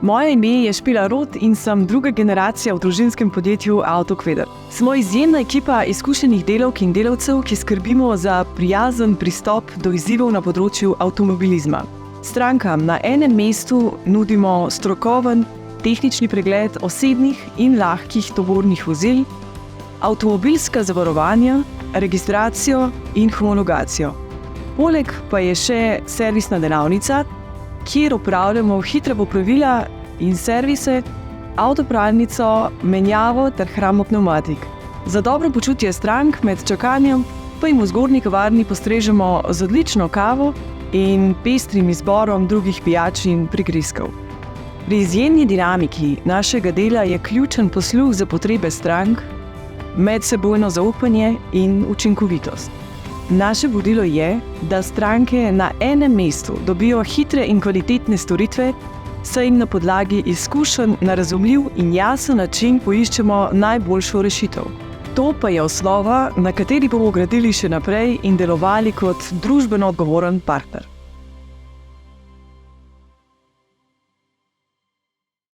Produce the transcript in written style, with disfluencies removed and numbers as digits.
Moje ime je Špela Rot in sem druga generacija v družinskem podjetju Avtokveder. Smo izjemna ekipa izkušenih delavk in delavcev, ki skrbimo za prijazen pristop do izzivov na področju avtomobilizma. Strankam na enem mestu nudimo strokoven tehnični pregled osebnih in lahkih tovornih vozil, avtomobilska zavarovanja, registracijo in homologacijo. Poleg pa je še servisna delavnica, kjer opravljamo hitra popravila in servise, avtopralnico, menjavo ter hrambo pnevmatik. Za dobro počutje strank med čakanjem pa jim v zgornji kavarni postrežemo z odlično kavo in pestrim izborom drugih pijač in prigrizkov. Pri izjemni dinamiki našega dela je ključen posluh za potrebe strank, medsebojno zaupanje in učinkovitost. Naše vodilo je, da stranke na enem mestu dobijo hitre in kvalitetne storitve, saj jim na podlagi izkušenj na razumljiv in jasen način poiščemo najboljšo rešitev. To pa je osnova, na kateri bomo gradili še naprej in delovali kot družbeno odgovoren partner.